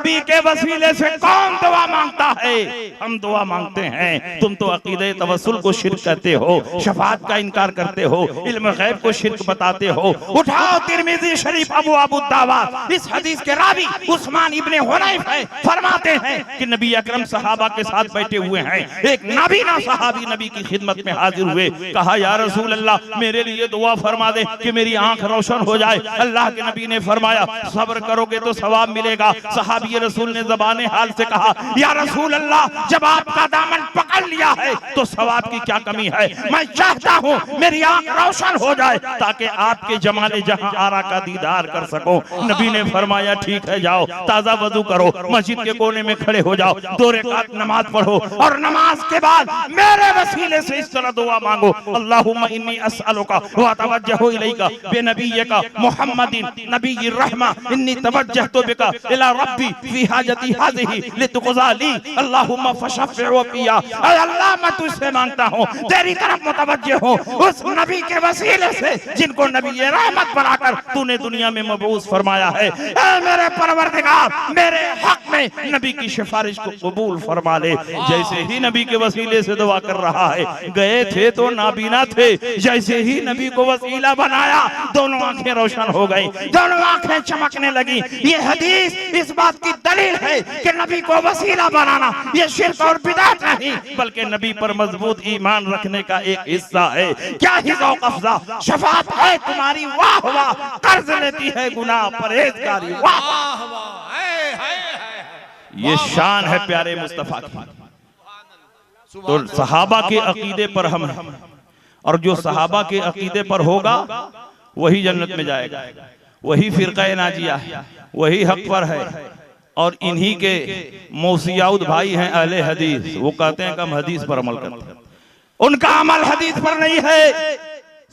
नबी के वसीले से कौन दुआ मांगता है? हम दुआ मांगते हैं। तुम तो अकीदे तवस्सुल को शिर्क कहते हो, शफाअत का इनकार करते हो, इल्म गैब को शिर्क बताते हो। उठाओ तिरमिज़ी शरीफ अबू दावा, इस हदीस के रावी उस्मान इब्ने हुनैफ है, फरमाते हैं कि नबी अकरम सहाबा के साथ बैठे हुए हैं। एक नाबीना सहाबी नबी की खिदमत में हाजिर हुए, कहा या रसूल अल्लाह मेरे लिए दुआ फरमा दे कि मेरी आंख रोशन हो जाए। अल्लाह के नबी ने फरमाया सब्र करोगे तो सवाब मिलेगा। सहाबी रसूल ने ज़बाने हाल से कहा या रसूल अल्लाह जब आपका दामन पकड़ लिया है तो सवाब की क्या कमी है? मैं चाहता हूँ मेरी आंख रोशन हो जाए ताकि आपके जमाने जहां आरा का दीदार कर सको। नबी ने फरमाया ठीक है, जाओ ताजा वजू करो, मस्जिद के कोने में खड़े हो जाओ, 2 रकात नमाज पढ़ो और नमाज के बाद मेरे वसीले से इस तरह दुआ मांगो, अल्लाहुम्मा इन्नी अस्अलुका व अतवज्जहु इलैका बिनबिय्यिका मुहम्मदिन नबिय्यिर रहमा इन्नी तवज्जहतु बिका इला रब्बी फी हाजती हाज़िही लितुक़ज़ा ली अल्लाहुम्मा फशफ़िअ फिया। अल्लाह मैं तुझसे मांगता हूँ तेरी तरफ मुतवज्जह हो उस नबी के वसीले से जिनको नबी रहमत बनाकर तूने दुनिया में मबऊस फरमाया है। ऐ मेरे परवरदिगार मेरे हक में नबी की सिफारिश को कबूल फरमा ले। जैसे ही नबी के वसीले से दुआ कर रहा है, गए थे तो नाबीना थे, जैसे ही नबी को वसीला बनाया दोनों आंखें रोशन हो गई, दोनों आंखें चमकने लगी। ये हदीस इस बात की दलील है कि नबी को वसीला बनाना ये शिर्क और बिदअत नहीं बल्कि नबी पर मजबूत ईमान रखने का एक हिस्सा है। क्या ही ज़ौक़ अफ़ज़ा शफ़ाअत है तुम्हारी, वाह वाह, कर्ज लेती है गुनाह परहेज़गारी, वाह वाह। ये शान है प्यारे मुस्तफा की। तो सहाबा के अकीदे पर हम हैं और जो सहाबा के अकीदे पर होगा वही जन्नत में जाएगा, वही फिरक़ा नाजिया है, वही हक पर है। और इन्हीं के मौसियाउद भाई हैं अहले हदीस, वो कहते हैं कि हम हदीस पर अमल करते हैं। उनका अमल हदीस पर नहीं है।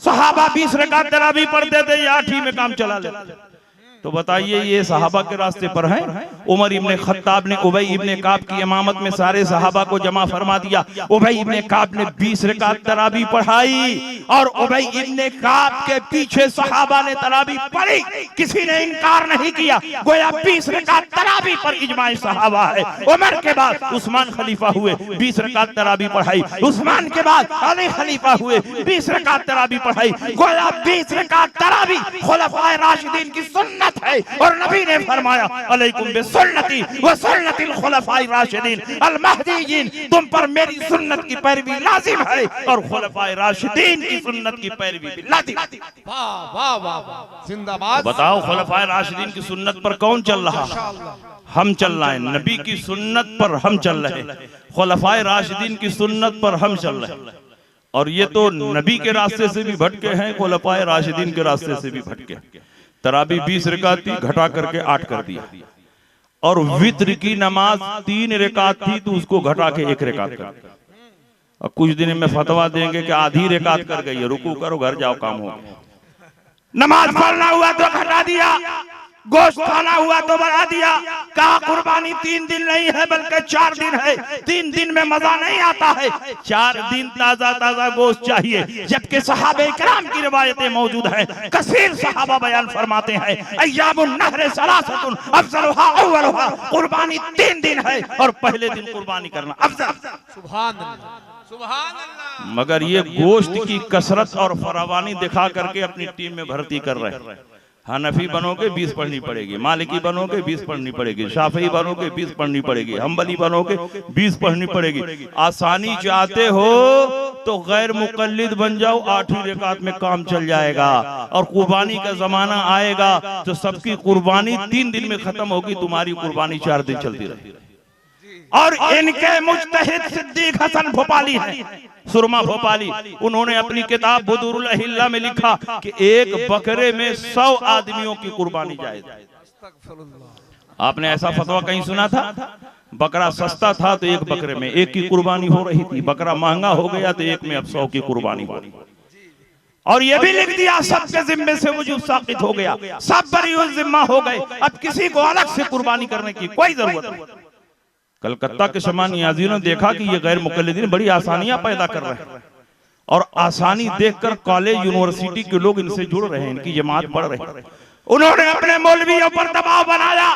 सहाबा 20 रकात तरावी पढ़ते थे, ये 8 ही में काम चला लेते। तो बताइए ये सहाबा के रास्ते पर हैं? उमर इब्ने खत्ताब ने उबई इब्ने काब की इमामत में सारे सहाबा को जमा फरमा दिया। उबई इब्ने काब ने 20 रकात तरावी पढ़ाई और उबई इब्ने काब के पीछे सहाबा ने तरावी पढ़ी, किसी ने इनकार नहीं किया। गोया 20 रकात तरावी पर इजमाए सहाबा है। उमर के बाद उस्मान खलीफा हुए, 20 रकात तरावी पढ़ाई। उस्मान के बाद अली खलीफा हुए, 20 रकात तरावी पढ़ाई। गोया 20 रकात तरावी खुलफाए राशिदीन की सुन्नत है। और नबी ने फरमाया अलैकुम बिसुन्नती व सुन्नतिल खुलफाए राशिदीन अल महदीयीन, तुम पर मेरी सुन्नत की पैरवी लाजिम है और खुलफाए राशिदीन की सुन्नत की पैरवी भी लाजिम। वाह वाह वाह, जिंदाबाद। बताओ खुलफाए राशिदीन की सुन्नत पर कौन चल रहा? हम चल रहे हैं। नबी की सुन्नत पर हम चल रहे हैं, खुलफाए राशिदीन की सुन्नत पर हम चल रहे हैं। और ये तो नबी के रास्ते से भी भटके हैं, खुलफाए राशिदीन के रास्ते से भी भटके। तरावी 20 रकात थी, घटा करके 8 कर दिया। और वित्र की नमाज 3 रकात थी तो उसको घटा के 1 रकात कर दिया। और कुछ दिन में फतवा देंगे कि आधी रकात कर गई है, रुकू करो घर जाओ काम हो। नमाज पढ़ना हुआ तो घटा दिया, गोश्त खाना हुआ तो बढ़ा दिया। कहा कुर्बानी 3 दिन नहीं है बल्कि 4 दिन है। 3 दिन में मजा नहीं आता है, 4 दिन ताजा ताजा गोश्त चाहिए। जबकि सहाबे किराम की रिवायतें मौजूद हैं, कसीर सहाबा बयान फरमाते हैं अय्यामुन नहर सलासतुन अफजलुहा अव्वलुहा, कुर्बानी 3 दिन है और पहले दिन कुर्बानी करना अफजल। सुभान अल्लाह, सुभान अल्लाह। मगर ये गोश्त की कसरत और फरावानी दिखा करके अपनी टीम में भर्ती कर रहे हैं। हनफी बनोगे 20 पढ़नी पड़ेगी, मालिकी बनोगे 20 पढ़नी पड़ेगी, शाफी बनोगे 20 पढ़नी पड़ेगी, हम्बली बनोगे 20 पढ़नी पड़ेगी। आसानी चाहते हो तो गैर मुकल्लिद बन जाओ, 8वीं रकात में काम चल जाएगा। और कुर्बानी का जमाना आएगा तो सबकी कुर्बानी 3 दिन में खत्म होगी, तुम्हारी कुर्बानी 4 दिन चलती रहेगी। और इनके मुज्तहिद सिद्दीक हसन भोपाली हैं, सुरमा भोपाली, उन्होंने अपनी किताब बुदूरुल अहिल्ला में लिखा कि एक बकरे में 100 आदमियों की कुर्बानी जायज। आपने ऐसा फतवा कहीं सुना था? बकरा सस्ता था तो एक बकरे में 1 की कुर्बानी हो रही थी, बकरा महंगा हो गया तो 1 में अब 100 की कुर्बानी हो रही। और ये भी लिख दिया सबके जिम्मे से वजूब साबित हो गया, सब बरी जिम्मा हो गए, अब किसी को अलग से कुर्बानी करने की कोई जरूरत नहीं। कलकत्ता के शमा नियाजी ने देखा कि ये गैर मुकल्लिदीन बड़ी आसानियां पैदा कर रहे हैं और आसानी देखकर कॉलेज यूनिवर्सिटी के लोग इनसे जुड़ रहे हैं, इनकी जमात पढ़ रहे हैं। उन्होंने अपने मौलवियों पर दबाव बनाया,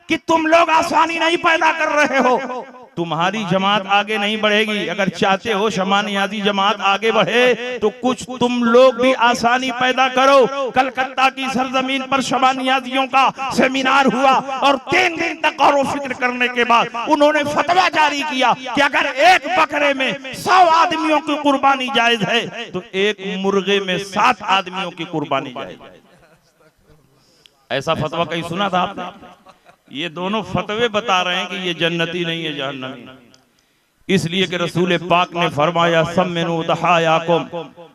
कि तुम लोग आसानी नहीं पैदा कर रहे हो, तुम्हारी जमात आगे नहीं बढ़ेगी। अगर चाहते हो शमा नियाज़ी जमात आगे बढ़े तो कुछ तुम लोग भी आसानी पैदा करो। कलकत्ता की सरजमीन पर शमा नियाज़ियों का सेमिनार हुआ और 3 दिन तक गौर व फिक्र करने के बाद उन्होंने फतवा जारी किया कि अगर एक बकरे में 100 आदमियों की कुर्बानी जायज है तो एक मुर्गे में 7 आदमियों की कुर्बानी जायज है। ऐसा फतवा कहीं सुना था आपने? ये दोनों फतवे बता रहे हैं कि ये जन्नती नहीं है, जहन्नमी। इसलिए कि रसूल पाक ने फरमाया सम्मिनु दहायाकुम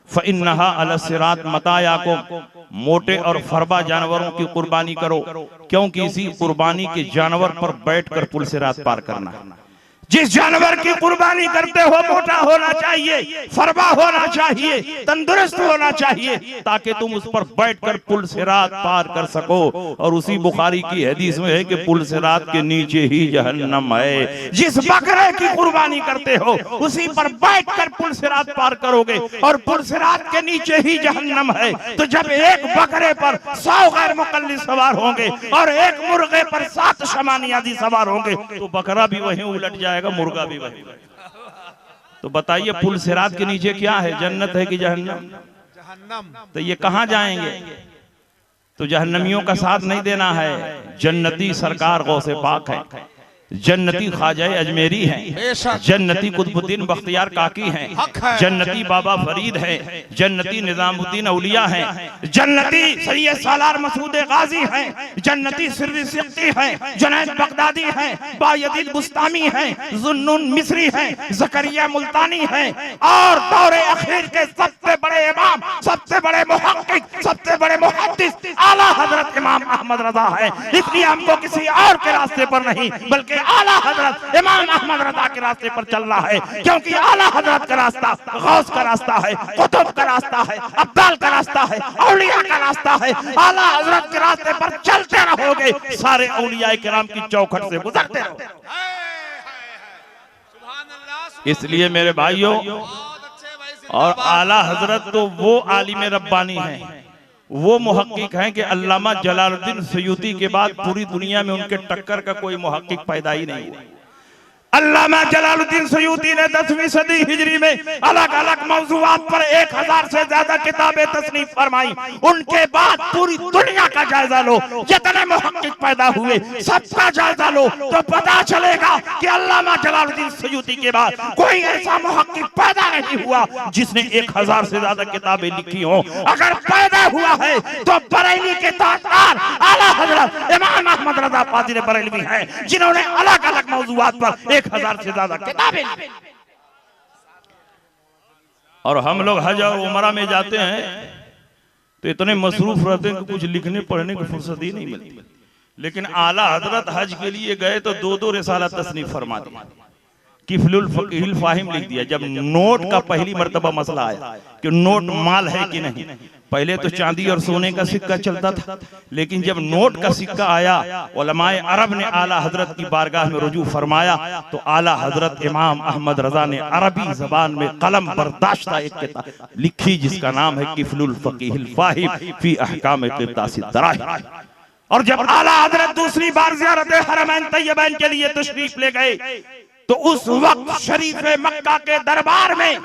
फइन्नहा अला सिरात मतायाकुम, मोटे और फरबा जानवरों की कुर्बानी करो क्योंकि इसी कुर्बानी के जानवर पर बैठकर पुल सिरात पार करना। जिस जानवर की कुर्बानी करते हो मोटा होना चाहिए, फरबा होना चाहिए, तंदुरुस्त होना चाहिए ताकि तुम उस पर बैठकर पुल सिरात पार कर सको। और उसी बुखारी की हदीस में है कि पुल सिरात के नीचे ही जहन्नम है। जिस बकरे की कुर्बानी करते हो उसी पर बैठकर पुल सिरात पार करोगे और पुल सिरात के नीचे ही जहन्नम है। तो जब एक बकरे पर 100 गैर मुकल्लिद सवार होंगे और एक मुर्गे पर 7 शमा नियाज़ी सवार होंगे तो बकरा भी वहीं उलट जाएगा, मुर्गा भी वही। तो बताइए पुल सिरात के नीचे क्या है, जन्नत है कि जहन्नम? जहन्नम। तो ये कहां जाएंगे? तो जहन्नमियों का साथ नहीं देना है। जन्नती सरकार गौसे पाक है, जन्नती ख्वाजा अजमेरी हैं, जन्नती कुतुबुद्दीन बख्तियार काकी हैं, जन्नती बाबा फरीद हैं, जन्नती निजामुद्दीन औलिया हैं, जन्नती सैयद सालार मसूद गाजी हैं, जन्नती सिर्री सिक्ती हैं, जुनैद बगदादी हैं, बायजीद बुस्तामी हैं, जुन्नून मिस्री हैं, ज़करिया मुल्तानी हैं और दौरे अखीर के सबसे बड़े इमाम, सबसे बड़े मुहक्किक, सबसे बड़े मुहद्दिस आला हजरत इमाम अहमद रजा है। इसलिए हमको किसी और के रास्ते पर नहीं बल्कि आला हजरत इमाम अहमद रजा के रास्ते पर चलना है, क्योंकि आला हजरत का रास्ता गौस का रास्ता है, कुतुब का रास्ता है, अब्दाल का रास्ता है, औलिया का रास्ता है। आला हजरत के रास्ते पर चलते रहोगे, सारे औलिया किराम की चौखट से गुजरते रहोगे। इसलिए मेरे भाइयों और आला हजरत तो वो आलिम रब्बानी हैं, वो मुहक्किक हैं कि अल्लामा जलालुद्दीन सयूती के बाद पूरी दुनिया में उनके टक्कर का कोई मुहक्किक पैदा ही नहीं हुआ। अल्लामा जलालुद्दीन सयूती ने 10वीं सदी हिजरी में अलग अलग मौज़ूआत पर 1000 से ज्यादा किताबें तसनीफ फरमाई। उनके बाद पूरी दुनिया का जायजा लो, जितने मुहक्किक पैदा हुए सबका जायजा लो तो पता चलेगा कि अल्लामा जलालुद्दीन सयूती के बाद कोई ऐसा मुहक्किक पैदा नहीं हुआ जिसने 1000 से ज्यादा किताबें लिखी हो। अगर पैदा हुआ है तो बरेली के ताजदार आला हजरत इमाम अहमद रजा फाजिल बरेलवी हैं, जिन्होंने अलग अलग मौज़ूआत पर 1000 से ज्यादा किताबें। और हम लोग हज और उमरा में जाते हैं तो इतने मसरूफ रहते हैं कि कुछ लिखने पढ़ने की फुर्सत ही नहीं मिलती। लेकिन आला हजरत हज के लिए गए तो 2-2 रिसाला तसनीफ फरमा दिया, किफलुल फकीहुल फाहिम लिख दिया। जब नोट का पहली मर्तबा मसला आया कि नोट माल है कि नहीं, पहले तो चांदी और सोने का सिक्का चलता था, लेकिन जब नोट का सिक्का आया उलमाए अरब ने आला हजरत की बारगाह में रुजू फरमाया तो आला हजरत इमाम अहमद रजा ने अरबी जबान में कलम बर्दाश्ता एक किताब लिखी जिसका नाम है किफलुल फकीहुल फाहिम फी अहकाम क़िब्तासी दराहिम। और जब आला हजरत दूसरी बार ज़ियारत हरमैन तैयबैन के लिए तशरीफ ले गए तो उस वक्त शरीफ मक्का के दरबार में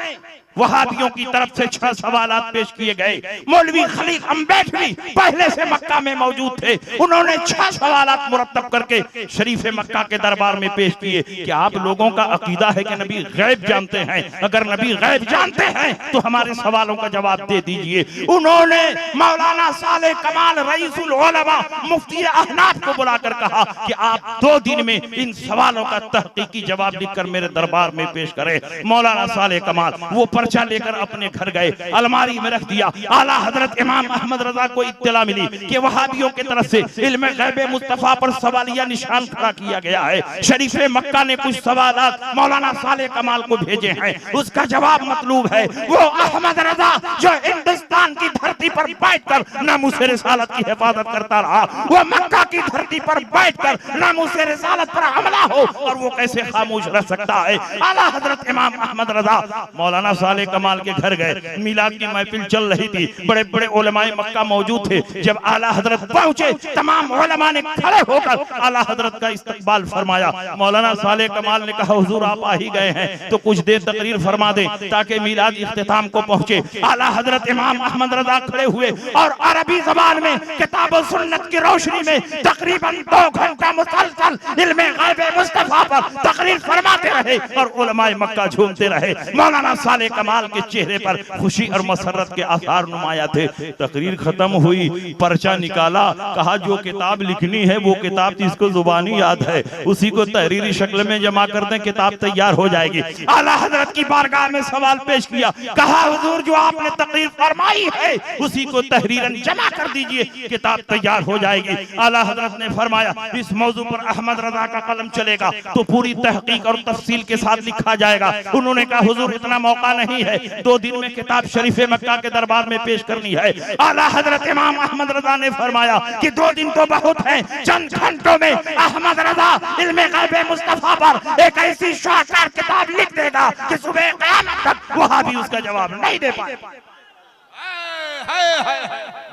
वहाबियों की तरफ से 6 सवालात पेश किए गए। मौलवी खलील अम्बेडवी पहले से मक्का में मौजूद थे, उन्होंने 6 सवालात मुरत्तब करके शरीफ मक्का के दरबार में पेश किए कि आप लोगों का अकीदा है कि नबी गैब जानते हैं, अगर नबी गैब जानते हैं तो हमारे सवालों का जवाब दे दीजिए। उन्होंने मौलाना साले कमाल रईसुल उलमा मुफ्ती अहनाफ को बुलाकर कहा कि आप 2 दिन में इन सवालों का तहकीकी जवाब लिखकर मेरे दरबार में पेश करें। मौलाना साले कमाल वो पर्चा लेकर अपने घर गए, अलमारी में रख दिया। आला हजरत इमाम अहमद रजा को इत्तला मिली कि वहाबियों की तरफ से इल्म गैब मुस्तफा पर सवालिया निशान खड़ा किया गया है। शरीफ मक्का ने कुछ सवालात मौलाना साले कमाल को भेजे हैं, उसका जवाब मतलूब है। वो अहमद रजा जो हिंदुस्तान की धरती पर बैठकर नामूसे रिसालत की हिफाजत करता रहा, वो मक्का की धरती पर बैठकर नामूसे रिसालत पर हमला हो और वो कैसे खामोश रह सकता है। आला हजरत इमाम अहमद रजा मौलाना साले कमाल के घर गए, मिलाद की महफिल चल रही थी, बड़े बड़े उलमाए मक्का मौजूद थे। जब आला हजरत पहुंचे, तमाम उलमा ने खड़े होकर आला हजरत का इस्तकबाल फरमाया। मौलाना साले कमाल ने कहा, हुजूर आप आ ही गए हैं तो कुछ देर तकरीर फरमा दें ताकि मिलाद इख्तिताम को पहुंचे। आला हजरत इमाम अहमद रजा खड़े हुए और अरबी जबान में किताब और सुन्नत की रोशनी में तकरीबन 2 घंटा मुसलसल इल्मे गैब मुस्तफा पर तकरीर फरमाते रहे और उलमाए मक्का झूमते रहे। मौलाना साले कमाल के चेहरे पर खुशी और मसरत के आसार नुमाया थे। तकरीर खत्म हुई, पर्चा निकाला, कहा जो किताब लिखनी है वो किताब जिसको जुबानी याद है उसी को तहरीरी शक्ल में जमा कर दें, किताब तैयार हो जाएगी। आला हजरत की बारगाह में सवाल पेश किया, कहा हुजूर जो आपने तकरीर फरमाई है उसी को तहरीरन जमा कर दीजिए, किताब तैयार हो जाएगी। आला हजरत ने फरमाया इस मौजू पर अहमद रजा का कलम चलेगा तो पूरी तहकीक और तफसील के साथ लिखा जाएगा। उन्होंने कहा हुजूर इतना मौका नहीं है, 2 दिन में किताब शरीफ मक्का के दरबार में पेश करनी है। आला हजरत इमाम अहमद रजा ने फरमाया कि 2 दिन तो बहुत है, चंद घंटों में अहमद रजा इल्मे गैब मुस्तफा पर एक ऐसी शानदार किताब लिख देगा कि सुबह क़यामत तक वहां भी उसका जवाब नहीं दे पाए।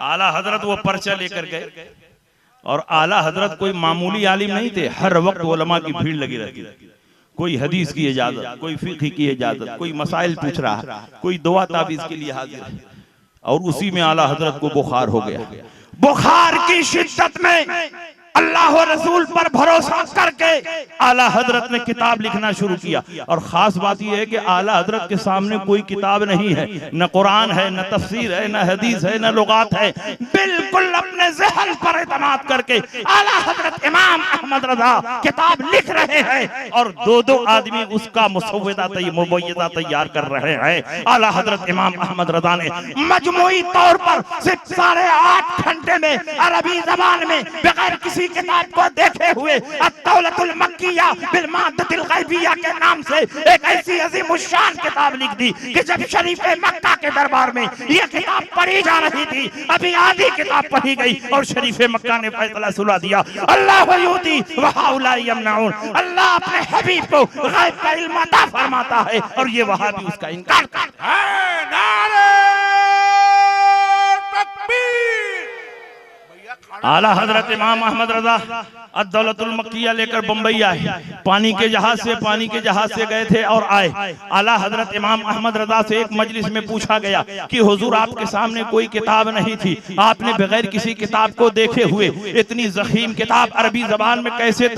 आला हजरत वो पर्चा लेकर गए और आला हजरत कोई मामूली आलिम नहीं थे, हर वक्त उलमा की भीड़ लगी रहती थी। कोई हदीस की इजाजत, कोई फिक़्ह की इजाजत, कोई मसाइल पूछ रहा, कोई दुआ ताबीज़ के लिए हाजिर है। और उसी में आला हजरत को बुखार हो गया। बुखार की शिद्दत में अल्लाह और रसूल पर भरोसा करके आला हजरत ने किताब लिखना शुरू किया। और खास बात यह है कि आला हजरत के सामने कोई किताब नहीं है, न कुरान है, न तफसीर है, न हदीस है, न लुगात है। बिल्कुल अपने ज़हन पर एतमाद करके आला हजरत इमाम अहमद रजा किताब लिख रहे हैं और 2-2 आदमी उसका मुसव्वदा तैयार कर रहे हैं। आला हजरत इमाम अहमद रजा ने मजमूई तौर पर सिर्फ 8.5 घंटे में अरबी जबान में बगैर किसी किताब को देखे हुए अत-तौलतुल मक्किया बिल मादतिल गैबिया के नाम से एक ऐसी अज़ीमुश्शान किताब लिख दी कि जब शरीफ मक्का के दरबार में यह किताब पढ़ी जा रही थी, अभी आधी किताब पढ़ी गई और शरीफ मक्का ने फैसला सुना दिया, अल्लाह युती व हाउला यमनऊन, अल्लाह अपने हबीब को गैब का इल्म अता फरमाता है और ये वहां भी उसका इनकार करता है। नारे तकबीर। आला हजरत इमाम अहमद रजा अद-दौलतुल मक्किया लेकर बंबई आए। पानी के जहाज से गए थे और आए। आला हजरत इमाम अहमद रजा से एक मजलिस में पूछा गया कि हुजूर आपके सामने कोई किताब नहीं थी, आपने बगैर किसी किताब को देखे हुए इतनी ज़ख़ीम किताब अरबी ज़बान में कैसे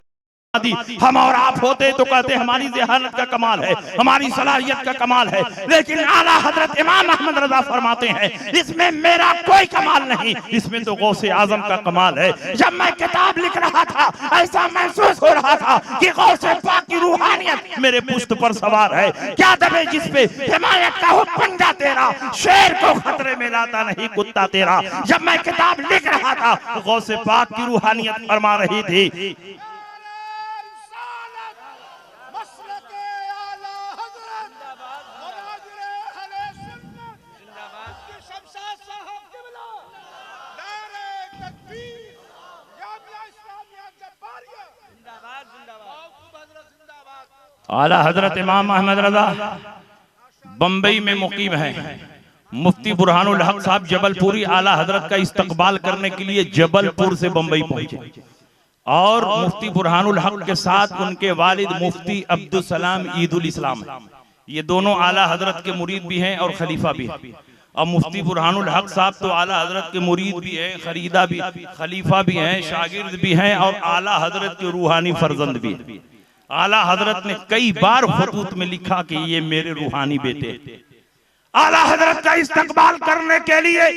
दी? हम और आप होते तो कहते हमारी ज़हानत का कमाल है, हमारी सलाहियत का कमाल है, लेकिन आला हजरत इमाम अहमद रजा फरमाते हैं इसमें मेरा कोई कमाल नहीं, इसमें तो गौसे आजम का कमाल है। जब मैं किताब लिख रहा था ऐसा महसूस हो रहा था कि गौसे पाक की रूहानियत मेरे पुश्त पर सवार है। क्या दबे जिस पे हिमायत का हो पंजा तेरा, शेर को खतरे में लाता नहीं कुत्ता तेरा। जब मैं किताब लिख रहा था गौसे पाक की रूहानियत फरमा रही थी। आला हजरत इमाम अहमद रजा बंबई में मुकीम है। मुफ्ती बुरहानुल हक साहब जबलपुरी आला हजरत का इस्तकबाल करने के लिए जबलपुर से बंबई पहुंचे और मुफ्ती बुरहानुल हक के साथ उनके वालिद मुफ्ती अब्दुल सलाम ईदुल इस्लाम, ये दोनों आला हजरत के मुरीद भी हैं और खलीफा भी हैं। अब मुफ्ती बुरहानुल हक साहब तो आला हजरत के मुरीद भी हैं, खरीदा भी, खलीफा भी हैं, शागिर्द भी हैं और आला हजरत के रूहानी फर्जंद भी हैं। आला हजरत ने कई बार खुतूत में लिखा कि ये मेरे रूहानी बेटे। आला हजरत का इस्तकबाल करने के लिए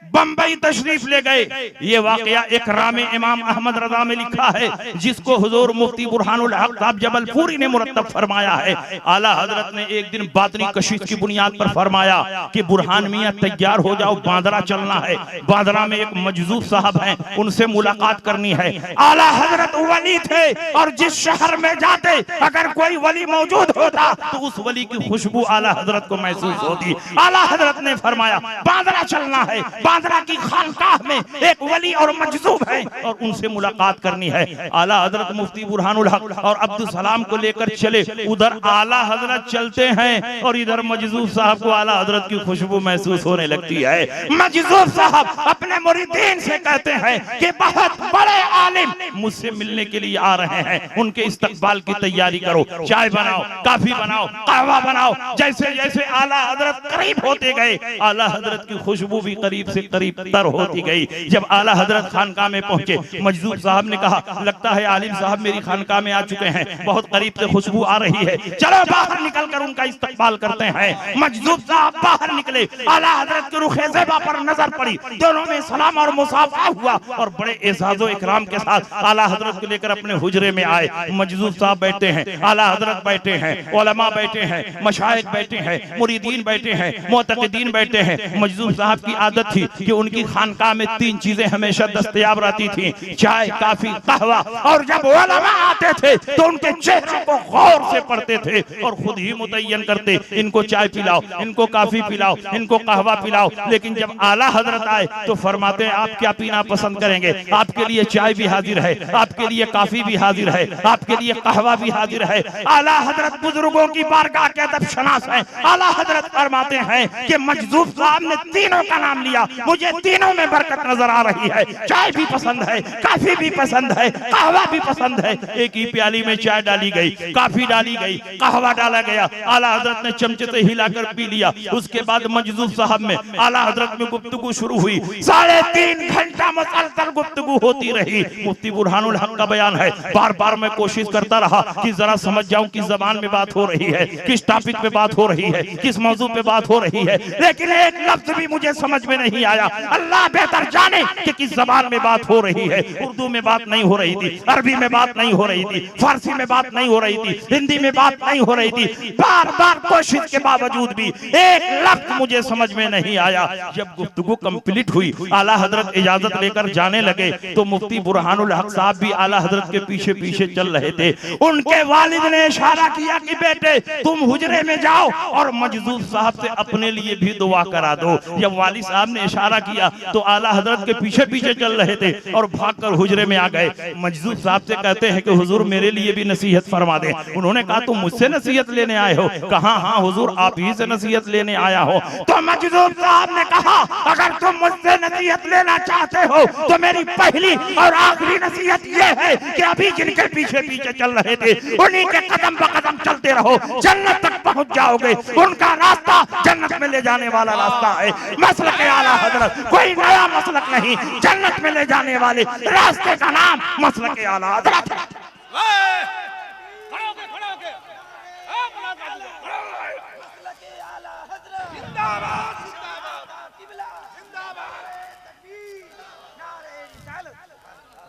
बंबई तशरीफ ले गए। ये वाकया इकराम इमाम अहमद रजा में लिखा है, जिसको हुजूर मुफ्ती बुरहानुल हक साहब जबलपुरी ने मुरत्तब फरमाया है। आला हजरत ने एक दिन बातनी कशिश की बुनियाद पर फरमाया कि बुरहान मियां तैयार हो जाओ, बांद्रा चलना है। बांद्रा में एक मजजूब साहब हैं, उनसे मुलाकात करनी है। आला हजरत वली थे और जिस शहर में जाते अगर कोई वली मौजूद होता तो उस वली की खुशबू आला हजरत को महसूस होती। आला हजरत ने फरमाया बांद्रा चलना है। बांद्रा की खानकाह में एक वली और मजजूब है और उनसे मुलाकात करनी है। आला हजरत मुफ्ती बुरहानुल हक और अब्दुल सलाम को लेकर चले। उधर आला हजरत चलते हैं और इधर मजजूब साहब को आला हजरत की खुशबू महसूस होने लगती है। मजजूब साहब अपने मुरीदीन से कहते हैं कि बहुत बड़े आलिम मुझसे मिलने के लिए आ रहे हैं, उनके इस्तकबाल की तैयारी करो, चाय बनाओ, काफी बनाओ, कहवा बनाओ। जैसे जैसे आला हजरत करीब होते गए, आला हजरत की खुशबू भी करीब से करीब तर होती गई। जब आला हजरत खानकाह में पहुंचे, मजदूर साहब ने कहा, लगता है आलिम साहब मेरी खानकाह में आ चुके हैं, बहुत करीब से खुशबू आ रही है, चलो बाहर निकलकर उनका इस्तकबाल करते हैं। मजदूर साहब बाहर निकले, आला हजरत के रुखे ज़ेबा पर नजर पड़ी, दोनों में सलाम और मुसाफा हुआ और बड़े एजाज़ो इकराम के साथ आला हजरत को लेकर अपने हुजरे में आए। मजदूर साहब बैठे हैं, आला हजरत बैठे हैं, उलमा बैठे हैं, मशाइख बैठे हैं, मुरीदीन बैठे हैं, मुतक़िदीन बैठे हैं। मजदूर साहब की आदत थी कि उनकी खानकाह में 3 चीजें हमेशा दस्तयाब रहती थी, चाय, काफी, कहवा। और जब उलमा आते थे तो उनके चेहरे को गौर से पढ़ते थे और खुद ही मुतय्यन करते, इनको चाय पिलाओ, इनको काफी पिलाओ, इनको कहवा पिलाओ। लेकिन जब आला हजरत आए तो फरमाते हैं आप क्या पीना पसंद करेंगे, आपके लिए चाय भी हाजिर है, आपके लिए काफी भी हाजिर है, आपके लिए कहवा भी हाजिर है। आला हजरत बुजुर्गों की बारगाह के अदब शनास हैं। आला हजरत फरमाते हैं कि मजदूर साहब ने तीनों का नाम लिया, मुझे तीनों में बरकत नजर आ रही है, चाय भी पसंद है, काफी भी पसंद है, कहवा भी पसंद है। एक ही प्याली में चाय डाली गई, काफी डाली गई, कहवा डाला गया, आला हजरत ने चमचे से हिलाकर पी लिया। उसके बाद मजदूर साहब में आला हजरत में गुफ्तगू शुरू हुई, 3.5 घंटा मुसलसल गुफ्तगू होती रही। मुफ्ती बुरहानुल हक का बयान है, बार बार मैं कोशिश करता रहा कि जरा समझ जाऊं किस जबान में बात हो रही है, किस टॉपिक पे बात हो रही है, किस मौजू पे बात हो रही है, लेकिन एक लफ्ज भी मुझे समझ में नहीं आया। अल्लाह बेहतर जाने कि किस जबान में बात हो रही है। उर्दू में बात नहीं हो रही थी, अरबी में बात नहीं हो रही थी, फारसी में बात नहीं हो रही थी, हिंदी में बात नहीं हो रही थी। बार बार कोशिश के बावजूद भी एक लफ्ज मुझे समझ में नहीं आया। जब गुफ्तगू कंप्लीट हुई, आला हजरत इजाजत लेकर जाने लगे तो मुफ्ती बुरहानुल हक साहब भी आला हजरत के पीछे पीछे चल रहे थे। उनके वालिद ने इशारा किया कि बेटे तुम हुजरे में जाओ और मजदूर साहब से अपने लिए भी दुआ करा दो। जब वालिद साहब ने इशारा किया तो आला हजरत के पीछे पीछे चल रहे थे और भागकर हुजरे में आ गए। मजदूर साहब से कहते हैं कि हुजूर मेरे लिए भी नसीहत फरमा दें। उन्होंने कहा तुम मुझसे नसीहत लेने आए हो? कहा हाँ हुजूर आप ही से नसीहत लेने आया हो। तो मजदूर साहब ने कहा अगर तुम मुझसे नसीहत लेना चाहते हो तो मेरी पहली और आखिरी नसीहत ये है कि अभी जिनके पीछे पीछे चल रहे थे उन्हीं के कदम ब कदम चलते रहो, जन्नत तक पहुंच जाओगे। उनका रास्ता जन्नत में ले जाने वाला रास्ता है। मसलक आला हजरत कोई नया मसलक नहीं, जन्नत में ले जाने वाले रास्ते का नाम मसलक आला हजरत है।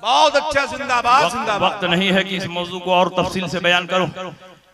बहुत अच्छा, जिंदाबाद जिंदाबाद। वक्त नहीं है कि इस मौजू को और तफसील से बयान करूं,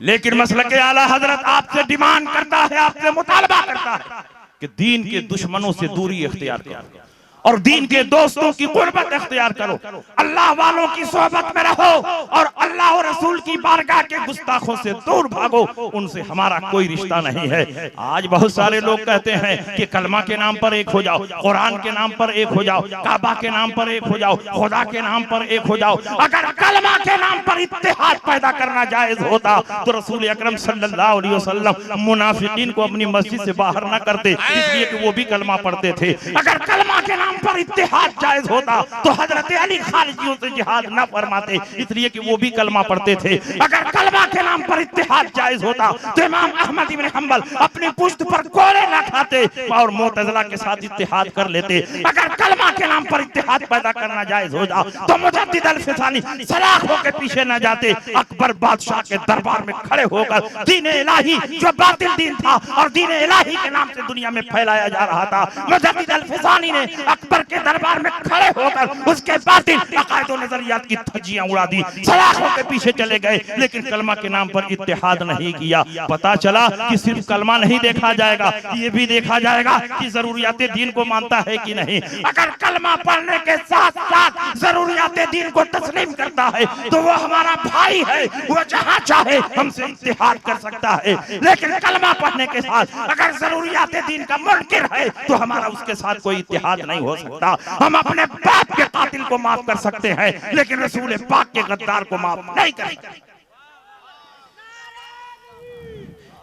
लेकिन मसलक आला हजरत आपसे डिमांड करता है, आपसे मुतालबा करता है कि दीन के दुश्मनों से दूरी इख्तियार करो और दीन के दोस्तों की कुर्बत इख्तियार करो, अल्लाह वालों की सोहबत में रहो और अल्लाह और रसूल की बारगाह के गुस्ताखों से दूर भागो। उनसे हमारा कोई रिश्ता नहीं है। आज बहुत सारे लोग कहते हैं कि कलमा के नाम पर एक हो जाओ, कुरान के नाम पर एक हो जाओ, काबा के नाम पर एक हो जाओ, खुदा के नाम पर एक हो जाओ। अगर कलमा के नाम पर इत्तेहाद पैदा करना जायज होता तो रसूल अकरम सल्लल्लाहु अलैहि वसल्लम मुनाफिकीन को अपनी मस्जिद से बाहर न करते, इसलिए कि वो भी कलमा पढ़ते थे। अगर कलमा के नाम पर इत्तेहाद जायज होता तो हजरत अली खारिजियों से जिहाद न फरमाते, इसलिए कि वो भी कलमा पढ़ते थे। अगर कलमा के नाम पर इत्तेहाद जायज होता तो इमाम अहमद इब्न हंबल अपनी पुश्त पर कोड़े न खाते और मुअतज़िला के साथ इत्तेहाद कर लेते। अगर कलमा के नाम पर इत्तेहाद पैदा करना जायज होता तो मुजद्दिद अल-फिसानी सलाखों के पीछे न जाते, अकबर बादशाह के दरबार में खड़े होकर दीन इलाही जो बातिल दीन था और दीन इलाही के नाम से दुनिया में फैलाया जा रहा था, मुजद्दिद अल-फिसानी ने अकबर के दरबार में खड़े होकर उसके बातिल अकायद और नजरियात की धज्जियां उड़ा दी, सलाखों के पीछे चले गए, लेकिन कलमा के नाम पर इत्तेहाद नहीं किया। पता चला कि सिर्फ कलमा नहीं देखा जाएगा, ये भी देखा जाएगा कि जरूरियात दीन को मानता है कि नहीं। अगर कलमा पढ़ने के साथ साथ जरूरियात दीन को तस्लीम करता है तो वो हमारा भाई है, वो जहां चाहे हमसे इत्तेहाद कर सकता है। लेकिन कलमा पढ़ने के साथ अगर जरूरियात दीन का मुनकिर है तो हमारा उसके साथ कोई इत्तेहाद नहीं हो सकता। हम अपने बाप के कातिल को माफ कर सकते हैं लेकिन रसूल पाक के गद्दार को माफ नहीं कर सकते।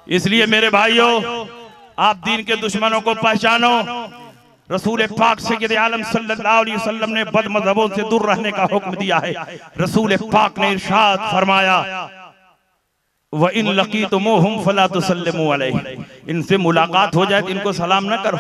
इसलिए मेरे भाइयों, आप दीन के दुश्मनों को पहचानो। रसूल पाक सय्यद आलम सल्लल्लाहु अलैहि वसल्लम ने बदमज़हबों से दूर रहने का हुक्म दिया है। रसूल पाक ने इरशाद फरमाया, व इन लकीतुमुहुम फला तुसल्लिमू अलैहि, इनसे मुलाकात हो जाए तो इनको सलाम न करो।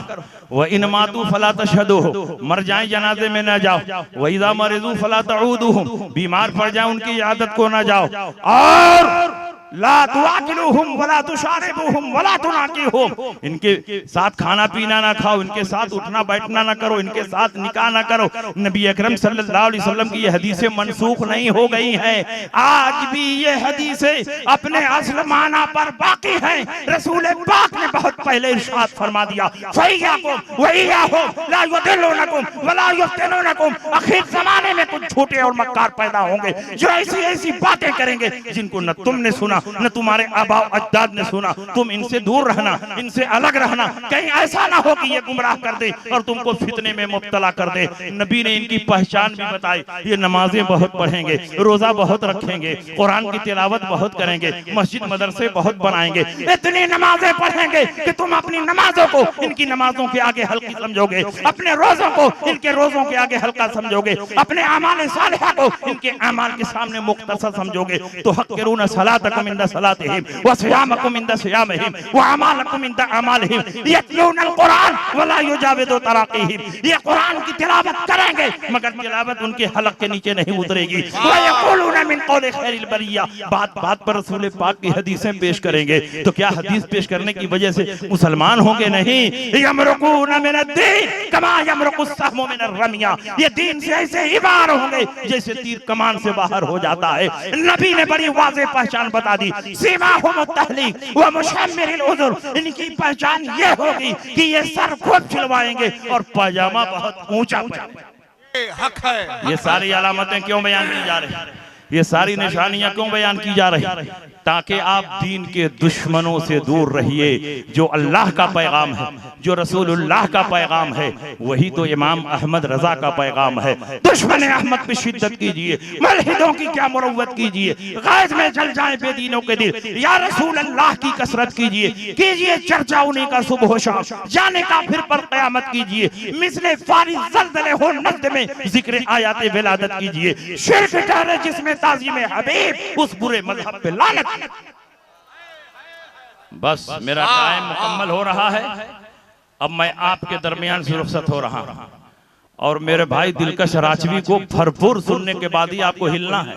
व इन मातू फला तशहदूहु, मर जाए जनाजे में न जाओ। व इज़ा मरिज़ू फला तऊदूहुम, बीमार पड़ जाए उनकी इयादत को न जाओ। और ला तुआकिलुहुम वला तुशारिबुहुम वला तुनाकिहुम, इनके साथ खाना पीना ना खाओ, इनके साथ उठना बैठना ना करो, इनके साथ निकाह ना करो। नबी अकरम सल्लल्लाहु अलैहि वसल्लम की ये हदीसें मनसूख नहीं हो गई हैं, आज भी ये हदीसें अपने असल माना पर बाकी हैं। रसूल पाक ने बहुत पहले इरशाद फरमा दिया, फइयाकुम वइयाहुम ला युदिल्लुनकुम वला युफ्तिनुनकुम, आखिर ज़माने में कुछ झूठे और मक्कार पैदा होंगे जो ऐसी ऐसी बातें करेंगे जिनको न तुमने सुना न तुम्हारे आबा अजदाद ने सुना। तुम इनसे दूर रहना, इनसे अलग रहना, कहीं ऐसा ना हो कि ये गुमराह कर दे और तुमको फितने में मुब्तला कर दे। नबी ने इनकी पहचान भी बताई, ये नमाजें बहुत पढ़ेंगे, रोजा बहुत रखेंगे, कुरान की तिलावत बहुत करेंगे, मस्जिद मदरसे बहुत बनाएंगे, इतनी नमाजें पढ़ेंगे कि तुम अपनी नमाजों को इनकी नमाजों के आगे हल्की समझोगे, अपने रोजों को इनके रोजों के आगे हल्का समझोगे, अपने अमाल सालिहा को इनके अमाल के सामने मुख्तसर समझोगे। तो हक़्क़िरूना सलातकुम इंदा सलातिहिम व सियामकुम इंदा सियामिहिम व अमालकुम इंदा अमालिहिम यतलूनल कुरान वला युजाविदु तराक़ीहिम, ये कुरान की तिलावत करेंगे मगर तिलावत उनके हलक के नीचे नहीं उतरेगी। व यक़ूलूना मिन क़ौलि खैरिल बरिया, बात बात पर रसूल पाक की हदीसें पेश करेंगे। तो क्या हदीस पेश करने की वजह से मुसलमान होंगे? नहीं। यमरुकूना मिनद्दीन कमा यमरुकुस सहमु मिनर रमिया, ये दीन से ऐसे ही बाहर होंगे जैसे तीर कमान से बाहर हो जाता है। नबी ने बड़ी वाज़ेह पहचान बता दी, सीमाहुम तहलीक व मुशम्मिरिल उज़ुर, इनकी पहचान ये होगी कि ये सर खुद छिलवाएंगे और पायजामा बहुत ऊंचा पहनेंगे। हक है। ये सारी अलामतें क्यों बयान की जा रही हैं? ये सारी निशानियां क्यों बयान की जा रही हैं? ताकि आप दीन के दुश्मनों से दूर रहिए। जो अल्लाह का पैगाम है, जो रसूलुल्लाह का पैगाम है, वही तो इमाम अहमद रजा का पैगाम है। दुश्मन अहमद पे शिद्दत कीजिए, मुल्हिदों की क्या मुरव्वत कीजिए, गैज़ में जल जाए बेदीनों के दिल, या रसूल अल्लाह की कसरत कीजिए चर्चा उन्हीं का सुबह शाम, जाने का फिर पर क़यामत कीजिए, मिसले फारिज़ ज़ल्ज़ले हो नज़्द में ज़िक्र आयात विलादत कीजिए। शिर्क ठहरे जिसमें ताज़ीम हबीब, उस बुरे मज़हब पे लानत। बस मेरा टाइम मुकम्मल हो रहा है, अब मैं आपके दरमियान से रुखसत हो रहा हूं। और मेरे भाई दिलकश राजवी को भरपूर सुनने के बाद ही आपको हिलना है,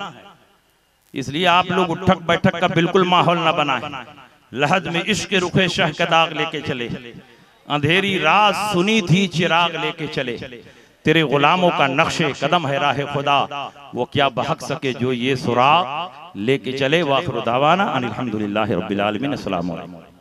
इसलिए आप लोग उठक बैठक का बिल्कुल माहौल न बनाएं। लहद में इश्क रुखे शह का दाग लेके चले, अंधेरी रात सुनी थी चिराग लेके चले, तेरे गुलामों का नक्शे कदम है राह खुदा, वो क्या बहक सके जो ये सुराग लेके चले। वाखिर दावाना अनिल हम्दुलिल्लाहि रब्बिल आलमीन। अस्सलामु अलैकुम।